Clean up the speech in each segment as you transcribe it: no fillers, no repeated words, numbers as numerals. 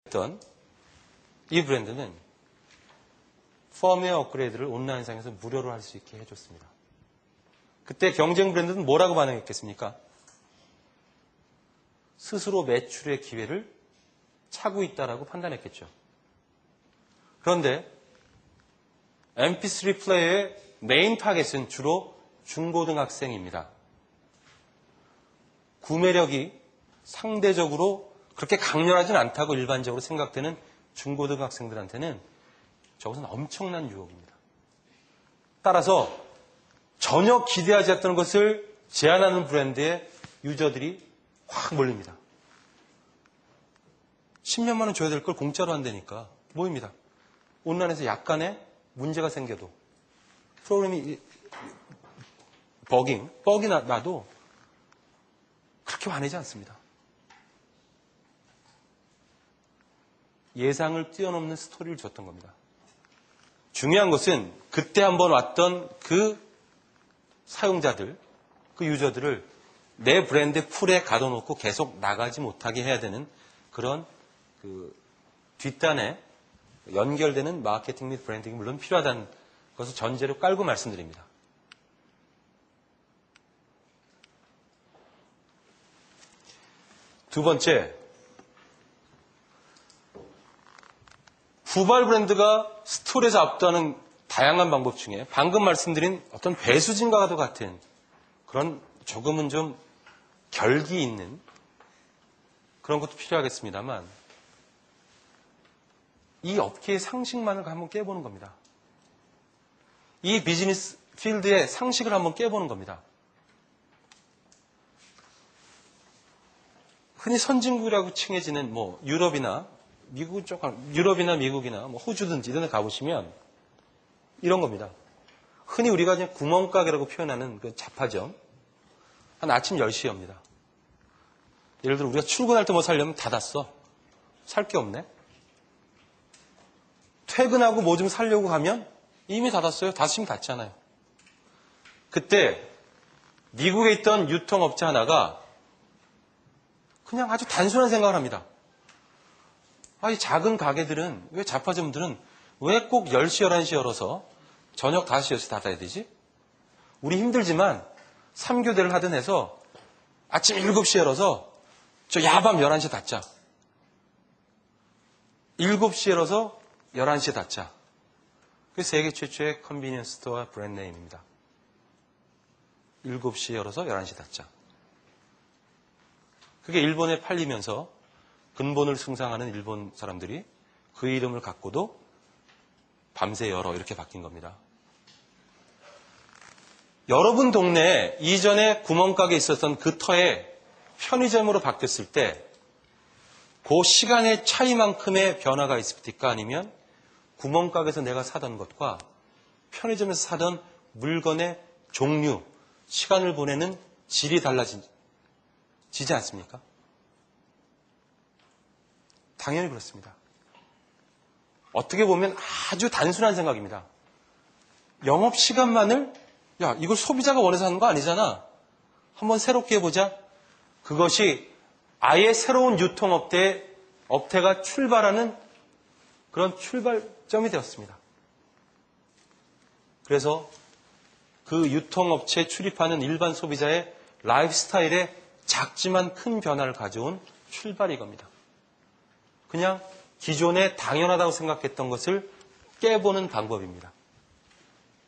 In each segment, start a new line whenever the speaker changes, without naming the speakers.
했던 이 브랜드는 펌웨어 업그레이드를 온라인상에서 무료로 할 수 있게 해줬습니다. 그때 경쟁 브랜드는 뭐라고 반응했겠습니까? 스스로 매출의 기회를 차고 있다라고 판단했겠죠. 그런데 MP3 플레이어의 메인 타겟은 주로 중고등학생입니다. 구매력이 상대적으로 그렇게 강렬하진 않다고 일반적으로 생각되는 중고등학생들한테는 저것은 엄청난 유혹입니다. 따라서 전혀 기대하지 않았던 것을 제안하는 브랜드의 유저들이 확 몰립니다. 10년만 원 줘야 될 걸 공짜로 한다니까 모입니다. 온라인에서 약간의 문제가 생겨도 프로그램이 뻑이 나도 그렇게 화내지 않습니다. 예상을 뛰어넘는 스토리를 줬던 겁니다. 중요한 것은 그때 한번 왔던 그 사용자들, 그 유저들을 내 브랜드 풀에 가둬놓고 계속 나가지 못하게 해야 되는 그런 그 뒷단에 연결되는 마케팅 및 브랜딩이 물론 필요하다는 것을 전제로 깔고 말씀드립니다. 두 번째, 후발 브랜드가 스토리에서 압도하는 다양한 방법 중에 방금 말씀드린 어떤 배수진과도 같은 그런 조금은 좀 결기 있는 그런 것도 필요하겠습니다만 이 업계의 상식만을 한번 깨보는 겁니다. 이 비즈니스 필드의 상식을 한번 깨보는 겁니다. 흔히 선진국이라고 칭해지는 뭐 유럽이나 미국이나 뭐 호주든지 이런 데 가보시면 이런 겁니다. 흔히 우리가 그냥 구멍가게라고 표현하는 그 잡화점 한 아침 10시에 옵니다. 예를 들어 우리가 출근할 때 뭐 사려면 닫았어. 살 게 없네. 퇴근하고 뭐 좀 사려고 가면 이미 닫았어요. 5시면 닫잖아요. 그때 미국에 있던 유통업체 하나가 그냥 아주 단순한 생각을 합니다. 이 작은 가게들은, 왜 잡화점들은 왜 꼭 10시, 11시 열어서 저녁 5시, 6시 닫아야 되지? 우리 힘들지만 3교대를 하든 해서 아침 7시에 열어서 저 야밤 11시에 닫자. 7시에 열어서 11시에 닫자. 그게 세계 최초의 컨비니언스 스토어 브랜드 네임입니다. 7시에 열어서 11시에 닫자. 그게 일본에 팔리면서 근본을 숭상하는 일본 사람들이 그 이름을 갖고도 밤새 열어 이렇게 바뀐 겁니다. 여러분 동네에 이전에 구멍가게 있었던 그 터에 편의점으로 바뀌었을 때 그 시간의 차이만큼의 변화가 있습니까? 아니면 구멍가게에서 내가 사던 것과 편의점에서 사던 물건의 종류, 시간을 보내는 질이 달라지지 않습니까? 당연히 그렇습니다. 어떻게 보면 아주 단순한 생각입니다. 영업시간만을 이걸 소비자가 원해서 하는 거 아니잖아. 한번 새롭게 해보자. 그것이 아예 새로운 업태가 출발하는 그런 출발점이 되었습니다. 그래서 그 유통업체에 출입하는 일반 소비자의 라이프 스타일에 작지만 큰 변화를 가져온 출발이 이겁니다. 그냥 기존에 당연하다고 생각했던 것을 깨보는 방법입니다.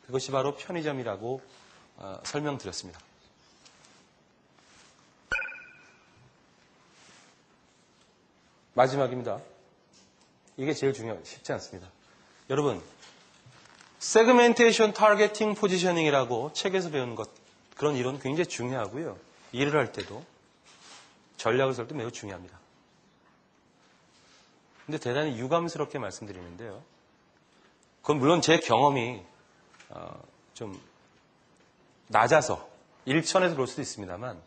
그것이 바로 편의점이라고 설명드렸습니다. 마지막입니다. 이게 제일 쉽지 않습니다. 여러분, 세그멘테이션 타겟팅 포지셔닝이라고 책에서 배우는 것, 그런 이론 굉장히 중요하고요. 일을 할 때도 전략을 설 때 매우 중요합니다. 근데 대단히 유감스럽게 말씀드리는데요. 그건 물론 제 경험이 좀 낮아서 일천에서 그럴 수도 있습니다만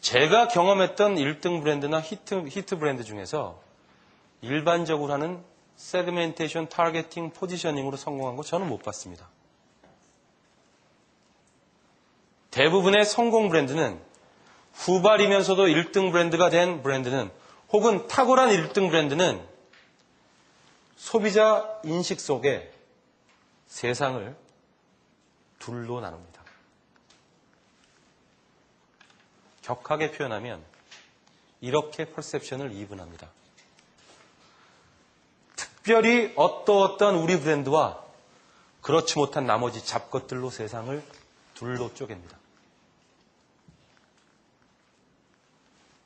제가 경험했던 1등 브랜드나 히트 브랜드 중에서 일반적으로 하는 세그멘테이션 타겟팅 포지셔닝으로 성공한 거 저는 못 봤습니다. 대부분의 성공 브랜드는 후발이면서도 1등 브랜드가 된 브랜드는 혹은 탁월한 1등 브랜드는 소비자 인식 속에 세상을 둘로 나눕니다. 격하게 표현하면 이렇게 퍼셉션을 이분합니다. 특별히 어떠어떠한 우리 브랜드와 그렇지 못한 나머지 잡것들로 세상을 둘로 쪼갭니다.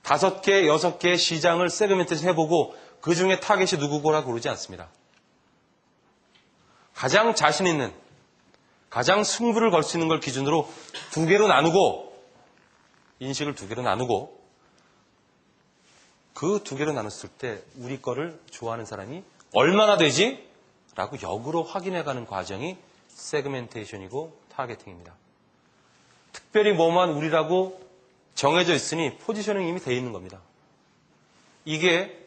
5개, 6개의 시장을 세그멘테이션 해보고 그 중에 타겟이 누구고라고 고르지 않습니다. 가장 자신 있는, 가장 승부를 걸 수 있는 걸 기준으로 2개로 나누고, 인식을 2개로 나누고, 그 2개로 나눴을 때 우리 거를 좋아하는 사람이 얼마나 되지? 라고 역으로 확인해가는 과정이 세그멘테이션이고 타겟팅입니다. 특별히 뭐만 우리라고 정해져 있으니 포지셔닝이 이미 되어 있는 겁니다. 이게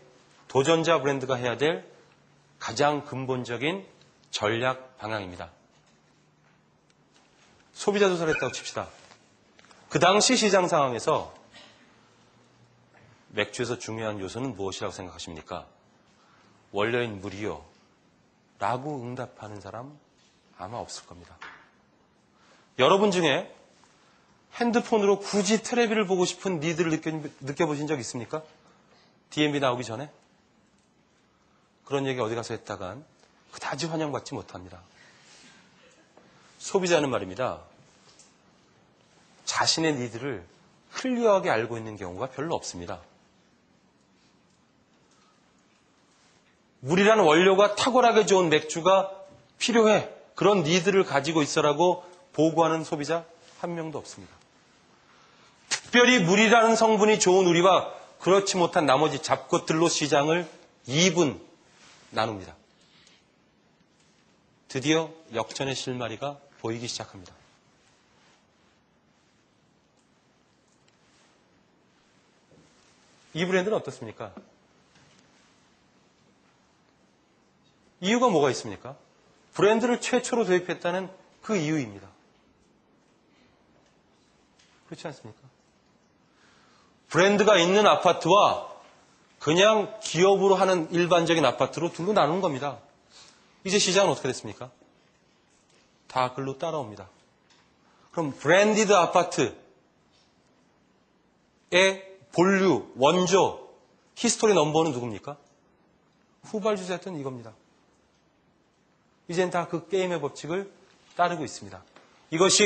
도전자 브랜드가 해야 될 가장 근본적인 전략 방향입니다. 소비자 조사를 했다고 칩시다. 그 당시 시장 상황에서 맥주에서 중요한 요소는 무엇이라고 생각하십니까? 원료인 물이요. 라고 응답하는 사람 아마 없을 겁니다. 여러분 중에 핸드폰으로 굳이 테레비를 보고 싶은 니드를 느껴보신 적 있습니까? DMB 나오기 전에? 그런 얘기 어디 가서 했다간 그다지 환영받지 못합니다. 소비자는 말입니다. 자신의 니드를 클리어하게 알고 있는 경우가 별로 없습니다. 물이라는 원료가 탁월하게 좋은 맥주가 필요해. 그런 니드를 가지고 있어라고 보고하는 소비자 한 명도 없습니다. 특별히 물이라는 성분이 좋은 우리와 그렇지 못한 나머지 잡것들로 시장을 2분 나눕니다. 드디어 역전의 실마리가 보이기 시작합니다. 이 브랜드는 어떻습니까? 이유가 뭐가 있습니까? 브랜드를 최초로 도입했다는 그 이유입니다. 그렇지 않습니까? 브랜드가 있는 아파트와 그냥 기업으로 하는 일반적인 아파트로 둘로 나누는 겁니다. 이제 시장은 어떻게 됐습니까? 다 글로 따라옵니다. 그럼 브랜디드 아파트의 본류, 원조, 히스토리 넘버는 누굽니까? 후발주자였던 이겁니다. 이젠 다 그 게임의 법칙을 따르고 있습니다. 이것이